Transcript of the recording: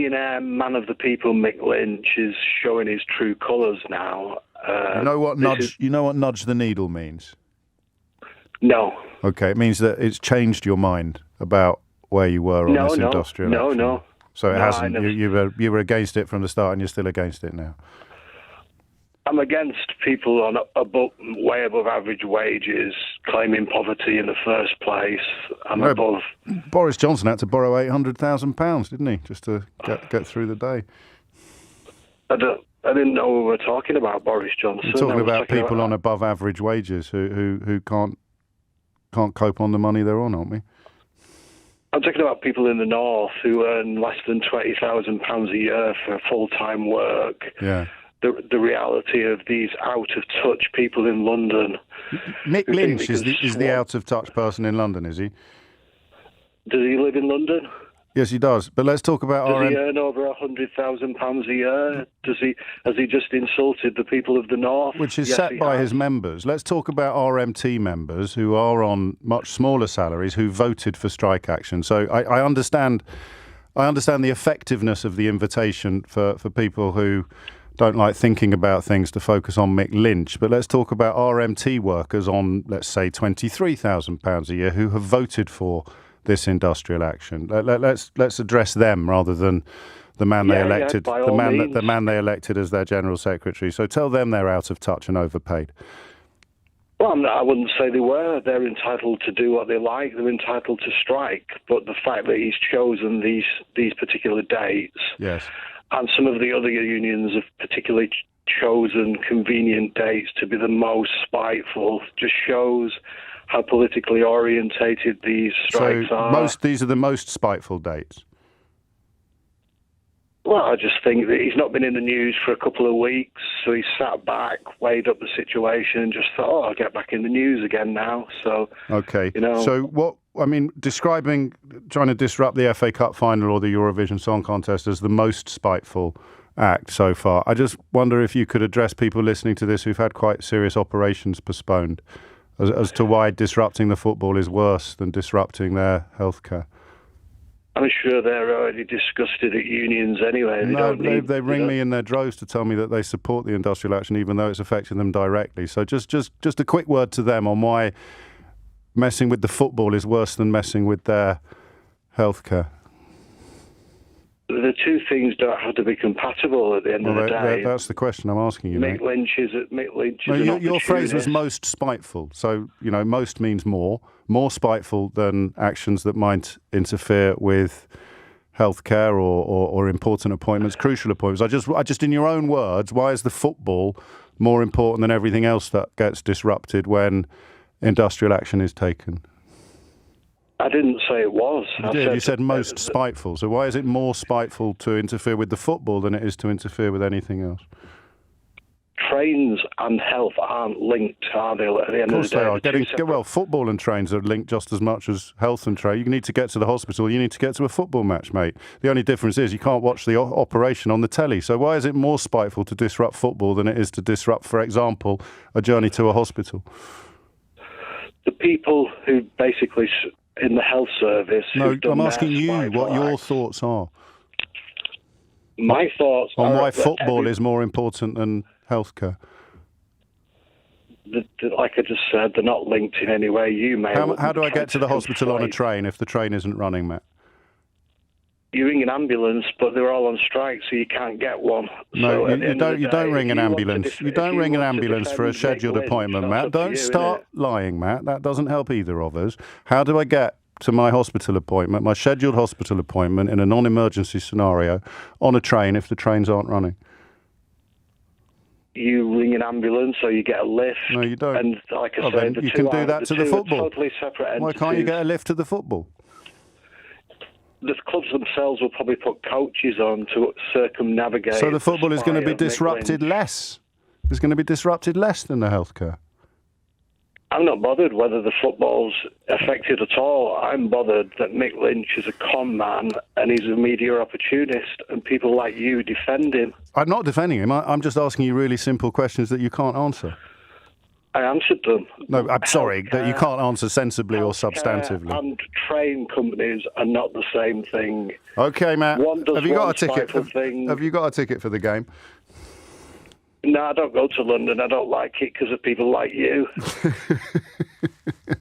millionaire man of the people Mick Lynch is showing his true colours now. You know what nudge the needle means? No. Okay, it means that it's changed your mind about where you were on this industrial action. No. So it hasn't. You were against it from the start, and you're still against it now. I'm against people on way above average wages claiming poverty in the first place. Above. Boris Johnson had to borrow £800,000, didn't he, just to get through the day? I didn't know we were talking about Boris Johnson. We're talking about people on above average wages who can't cope on the money they're on, aren't we? I'm talking about people in the north who earn less than £20,000 a year for full-time work. Yeah. The reality of these out-of-touch people in London. Mick Lynch is the out-of-touch person in London, is he? Does he live in London? Yes, he does. But let's talk about Does he earn over £100,000 a year? Has he just insulted the people of the north? Which is set by his members. Let's talk about RMT members who are on much smaller salaries who voted for strike action. So I understand the effectiveness of the invitation for people who don't like thinking about things to focus on Mick Lynch, but let's talk about RMT workers on, let's say, £23,000 a year who have voted for this industrial action. Let's address them rather than the man they elected, the man they elected as their general secretary. So tell them they're out of touch and overpaid. Well, I wouldn't say they were. They're entitled to do what they like. They're entitled to strike. But the fact that he's chosen these particular dates, yes, and some of the other unions have particularly chosen convenient dates to be the most spiteful, just shows how politically orientated these strikes are. These are the most spiteful dates. Well, I just think that he's not been in the news for a couple of weeks, so he sat back, weighed up the situation, and just thought, I'll get back in the news again now. So, okay. So trying to disrupt the FA Cup final or the Eurovision Song Contest as the most spiteful act so far. I just wonder if you could address people listening to this who've had quite serious operations postponed as to why disrupting the football is worse than disrupting their healthcare. I'm sure they're already disgusted at unions anyway. They ring me in their droves to tell me that they support the industrial action even though it's affecting them directly. So just a quick word to them on why messing with the football is worse than messing with their healthcare. The two things don't have to be compatible at the end of the day. That's the question I'm asking you. Mick Lynch is your phrase was most spiteful. So, most means more spiteful than actions that might interfere with healthcare or important appointments, crucial appointments. I just, in your own words, why is the football more important than everything else that gets disrupted when industrial action is taken? I didn't say it was. You said most spiteful. So why is it more spiteful to interfere with the football than it is to interfere with anything else? Trains and health aren't linked, are they, at the end of the day? Of course they are. Football and trains are linked just as much as health and train. You need to get to the hospital, you need to get to a football match, mate. The only difference is you can't watch the operation on the telly. So why is it more spiteful to disrupt football than it is to disrupt, for example, a journey to a hospital? The people who basically in the health service. No, I'm asking you what your thoughts are. My thoughts on why football is more important than healthcare. Like I just said, they're not linked in any way. How do I get to the hospital on a train if the train isn't running, Matt? You ring an ambulance, but they're all on strike, so you can't get one. No, you don't ring an ambulance. You don't ring an ambulance for a scheduled appointment, Matt. Don't start lying, Matt. That doesn't help either of us. How do I get to my hospital appointment, my scheduled hospital appointment in a non-emergency scenario on a train if the trains aren't running? You ring an ambulance or you get a lift. No, you don't. And like I said, you can do that to the football. Totally separate entities. Why can't you get a lift to the football? The clubs themselves will probably put coaches on to circumnavigate. So the football is going to be disrupted less. It's going to be disrupted less than the healthcare. I'm not bothered whether the football's affected at all. I'm bothered that Mick Lynch is a con man and he's a media opportunist and people like you defend him. I'm not defending him. I'm just asking you really simple questions that you can't answer. I answered them. No, I'm sorry, that you can't answer sensibly or Healthcare substantively. and train companies are not the same thing. Okay, Matt. One does Have you got one a ticket? spiteful thing. Have you got a ticket for the game? No, I don't go to London. I don't like it because of people like you.